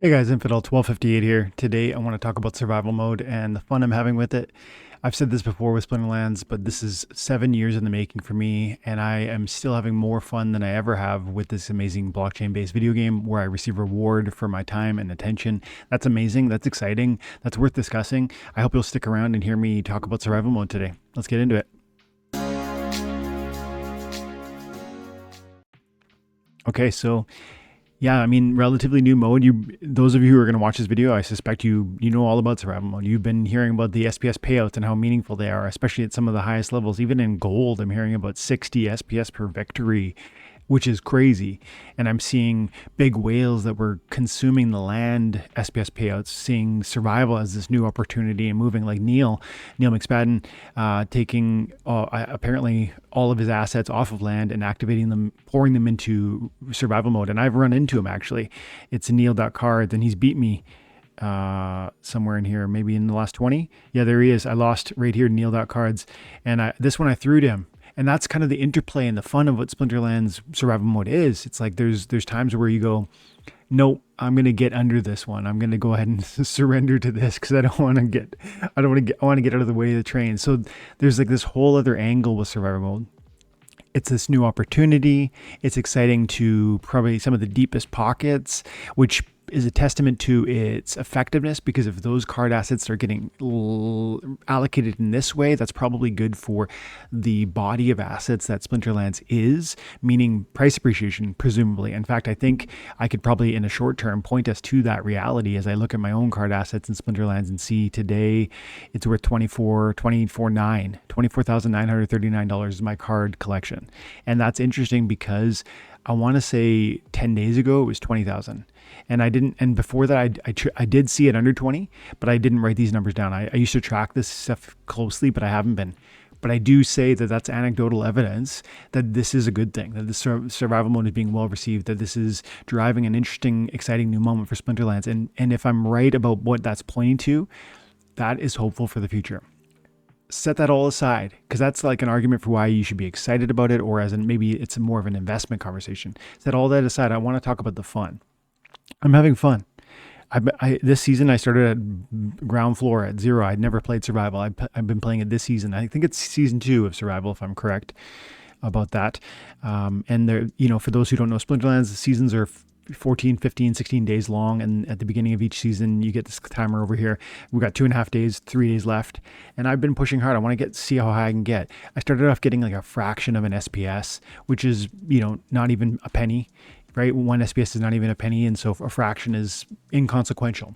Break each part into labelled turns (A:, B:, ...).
A: Hey guys, Infidel 1258 here. Today I want to talk about survival mode and the fun I'm having with it. I've said this before with Splinterlands, but this is 7 years in the making for me, and I am still having more fun than I ever have with this amazing blockchain-based video game where I receive reward for my time and attention. That's amazing. That's exciting. That's worth discussing. I hope you'll stick around and hear me talk about survival mode today. Let's get into it. Okay, so yeah, I mean, relatively new mode. Those of you who are going to watch this video, I suspect you know all about survival mode. You've been hearing about the SPS payouts and how meaningful they are, especially at some of the highest levels. Even in gold, I'm hearing about 60 SPS per victory, which is crazy. And I'm seeing big whales that were consuming the land SPS payouts, seeing survival as this new opportunity and moving like Neil McSpadden, taking apparently all of his assets off of land and activating them, pouring them into survival mode. And I've run into him actually. It's Neil.cards and he's beat me somewhere in here, maybe in the last 20. Yeah, there he is. I lost right here, Neil.cards. And this one I threw to him. And that's kind of the interplay and the fun of what Splinterlands survival mode is. It's like there's times where you go, no, I'm going to get under this one. I'm going to go ahead and surrender to this because I want to get out of the way of the train. So there's like this whole other angle with survival mode. It's this new opportunity. It's exciting to probably some of the deepest pockets, which is a testament to its effectiveness, because if those card assets are getting allocated in this way, that's probably good for the body of assets that Splinterlands is, meaning price appreciation, presumably. In fact, I think I could probably in a short term point us to that reality as I look at my own card assets in Splinterlands and see today it's worth $24,939 is my card collection. And that's interesting because I want to say 10 days ago it was 20,000. And I didn't, and before that, I did see it under 20, but I didn't write these numbers down. I used to track this stuff closely, but I haven't been. But I do say that that's anecdotal evidence that this is a good thing, that the survival mode is being well received, that this is driving an interesting, exciting new moment for Splinterlands. And if I'm right about what that's pointing to, that is hopeful for the future. Set that all aside, because that's like an argument for why you should be excited about it, or as in maybe it's more of an investment conversation. Set all that aside. I want to talk about the fun. I'm having fun. This season I started at ground floor at 0. I'd never played survival. I've been playing it this season. I think it's season 2 of survival, if I'm correct about that. And there, for those who don't know, Splinterlands, the seasons are 14, 15, 16 days long. And at the beginning of each season, you get this timer over here. We've got 2.5 days, 3 days left. And I've been pushing hard. I want to see how high I can get. I started off getting like a fraction of an SPS, which is, not even a penny, right? One SPS is not even a penny. And so a fraction is inconsequential,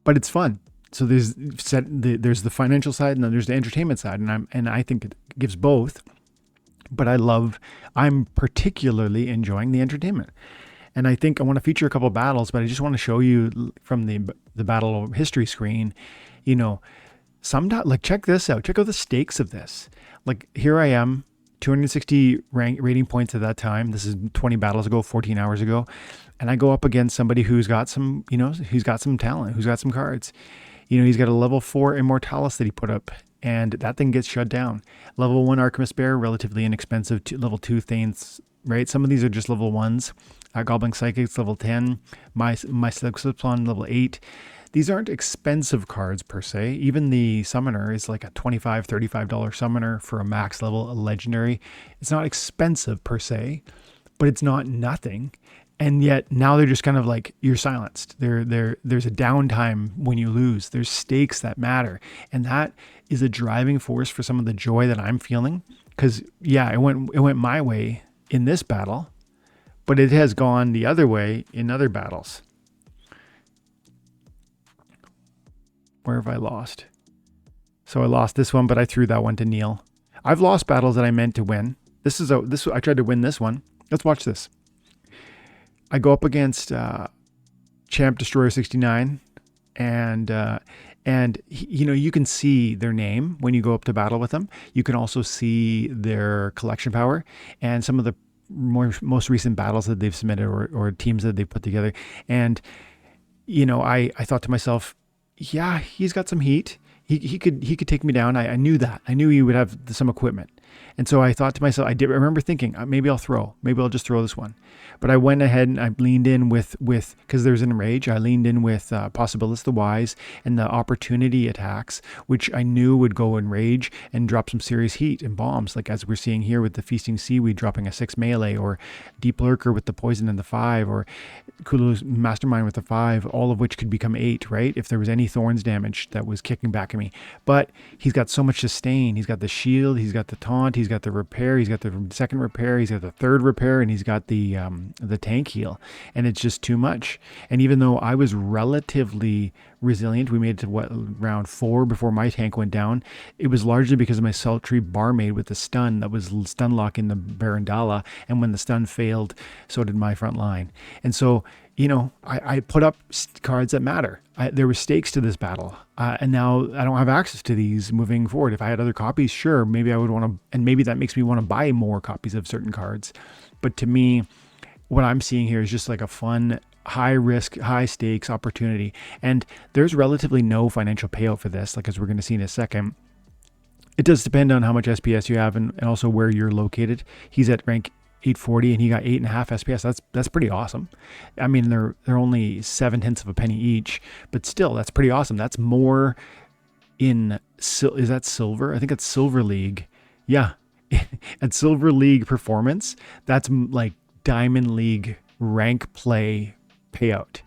A: but it's fun. So there's the financial side and then there's the entertainment side. And I think it gives both, but I'm particularly enjoying the entertainment. And I think I want to feature a couple of battles, but I just want to show you from the battle history screen, sometimes, like, check this out. Check out the stakes of this. Like, here I am, 260 rating points at that time. This is 20 battles ago, 14 hours ago. And I go up against somebody who's got some, who's got some talent, who's got some cards. He's got a level 4 Immortalis that he put up, and that thing gets shut down. Level 1 Archimus Bear, relatively inexpensive. Level 2 Thanes, right? Some of these are just level 1s. Goblin Psychics, level 10. My Sliplon, level 8. These aren't expensive cards per se. Even the Summoner is like a $25, $35 Summoner for a max level legendary. It's not expensive per se, but it's not nothing. And yet now they're just kind of like, you're silenced. There's a downtime when you lose. There's stakes that matter. And that is a driving force for some of the joy that I'm feeling. Because yeah, it went my way in this battle, but it has gone the other way in other battles. Where have I lost? So I lost this one, but I threw that one to Neil. I've lost battles that I meant to win. I tried to win this one. Let's watch this. I go up against Champ Destroyer 69, and you can see their name when you go up to battle with them. You can also see their collection power and some of the most recent battles that they've submitted or teams that they've put together. And I thought to myself, yeah, he's got some heat. He could take me down. I knew that. I knew he would have some equipment. And so I thought to myself, I remember thinking, maybe I'll just throw this one. But I went ahead and I leaned in with because there's Enrage, I leaned in with Possibilis the Wise and the Opportunity attacks, which I knew would go Enrage and drop some serious heat and bombs, like as we're seeing here with the Feasting Seaweed dropping a 6 melee, or Deep Lurker with the Poison and the 5, or Kulu's Mastermind with the 5, all of which could become 8, right? If there was any Thorns damage that was kicking back at me. But he's got so much sustain. He's got the shield, he's got the taunt, he's got the repair, he's got the second repair, he's got the third repair, and he's got the tank heal. And it's just too much. And even though I was relatively resilient, we made it to round 4 before my tank went down. It was largely because of my sultry barmaid with the stun that was stun lock in the Barandala, and when the stun failed, so did my front line. And so, I put up cards that matter. There were stakes to this battle, and now I don't have access to these moving forward. If I had other copies, sure, maybe I would want to, and maybe that makes me want to buy more copies of certain cards. But to me, what I'm seeing here is just like a fun, high risk, high stakes opportunity. And there's relatively no financial payout for this, like as we're going to see in a second. It does depend on how much SPS you have and also where you're located. He's at rank 840 and he got 8.5 SPS. That's pretty awesome. I mean, they're only 7/10 of a penny each, but still, that's pretty awesome. That's more in, is that silver? I think it's Silver League. Yeah. At Silver League performance, that's like Diamond League rank play payout.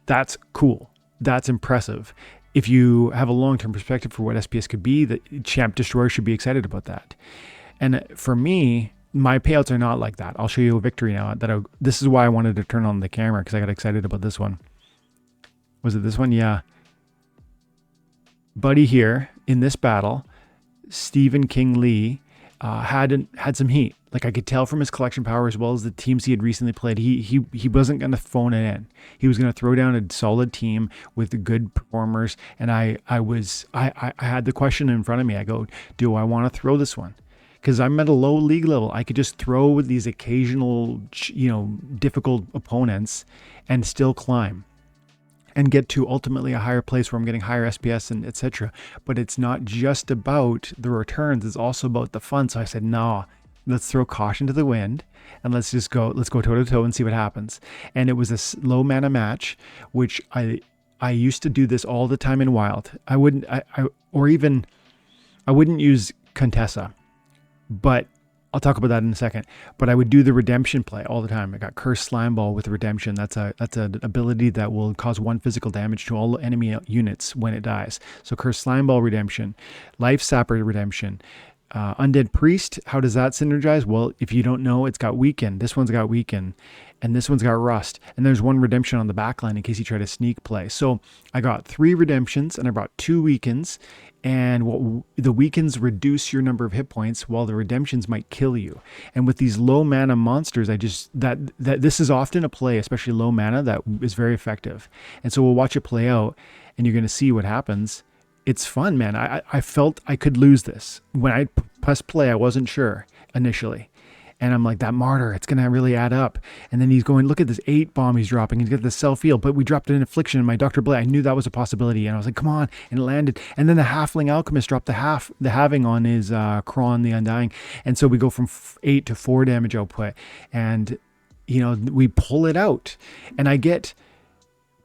A: That's cool. That's impressive. If you have a long-term perspective for what SPS could be, the Champ Destroyer should be excited about that. And for me, my payouts are not like that. I'll show you a victory now. This is why I wanted to turn on the camera, because I got excited about this one. Was it this one? Yeah. Buddy here in this battle, Stephen King Lee, had some heat. Like I could tell from his collection power, as well as the teams he had recently played, he wasn't going to phone it in. He was going to throw down a solid team with good performers. And I had the question in front of me. I go, do I want to throw this one? Because I'm at a low league level. I could just throw these occasional, difficult opponents and still climb and get to ultimately a higher place where I'm getting higher SPS and etc. But it's not just about the returns. It's also about the fun. So I said, nah, let's throw caution to the wind and let's go toe to toe and see what happens. And it was a low mana match, which I used to do this all the time in Wild. I wouldn't use Contessa, but I'll talk about that in a second. But I would do the redemption play all the time. I got Cursed Slimeball with redemption. That's an ability that will cause 1 physical damage to all enemy units when it dies. So Cursed Slimeball redemption, Life Sapper redemption, Undead Priest. How does that synergize? Well, if you don't know, it's got Weaken. This one's got Weaken, and this one's got Rust. And there's 1 redemption on the back line in case you try to sneak play. So I got 3 redemptions and I brought 2 weakens. And the weakens reduce your number of hit points, while the redemptions might kill you. And with these low mana monsters, that this is often a play, especially low mana, that is very effective. And so we'll watch it play out, and you're going to see what happens. It's fun, man. I felt I could lose this when I pressed play. I wasn't sure initially. And I'm like, that martyr, it's going to really add up. And then he's going, look at this 8 bomb he's dropping. He's got the self-heal, but we dropped an affliction in my Dr. Blade. I knew that was a possibility. And I was like, come on. And it landed. And then the Halfling Alchemist dropped the halving on his Kron the Undying. And so we go from 8 to 4 damage output. And, we pull it out. And I get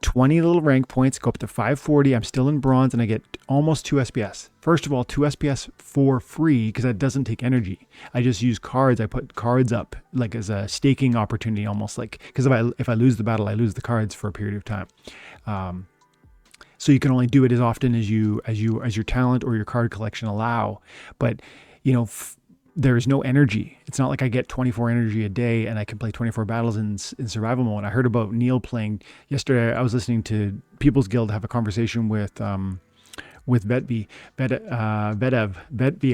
A: 20 little rank points, go up to 540. I'm still in bronze, and I get almost 2 SPS. First of all, 2 SPS for free, because that doesn't take energy. I just use cards. I put cards up like as a staking opportunity, almost like, because if I lose the battle, I lose the cards for a period of time. So you can only do it as often as your talent or your card collection allow. But there is no energy. It's not like I get 24 energy a day and I can play 24 battles in survival mode. I heard about Neil playing yesterday. I was listening to People's Guild have a conversation with Vetvi,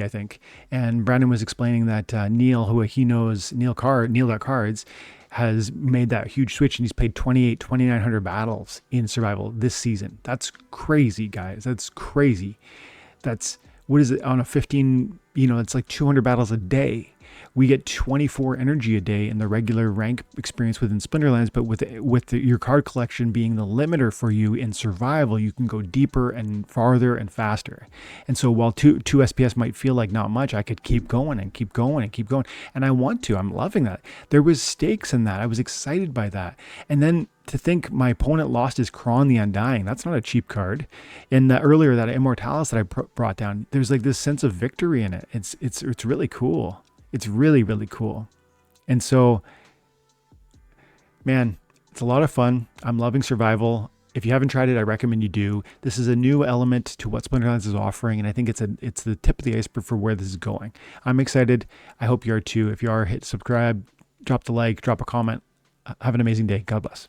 A: I think. And Brandon was explaining that Neil, who he knows, Neil.cards, has made that huge switch, and he's played 2,900 battles in survival this season. That's crazy, guys. That's crazy. What is it on a 15, it's like 200 battles a day, we get 24 energy a day in the regular rank experience within Splinterlands, but with your card collection being the limiter for you in survival, you can go deeper and farther and faster. And so while two SPS might feel like not much, I could keep going and keep going and keep going. And I want to. I'm loving that. There was stakes in that. I was excited by that. And then to think my opponent lost his Kron the Undying, that's not a cheap card. And earlier, that Immortalis that I brought down, there's like this sense of victory in it. It's really cool. It's really, really cool. And so, man, it's a lot of fun. I'm loving survival. If you haven't tried it, I recommend you do. This is a new element to what Splinterlands is offering, and I think it's the tip of the iceberg for where this is going. I'm excited. I hope you are too. If you are, hit subscribe, drop the like, drop a comment. Have an amazing day. God bless.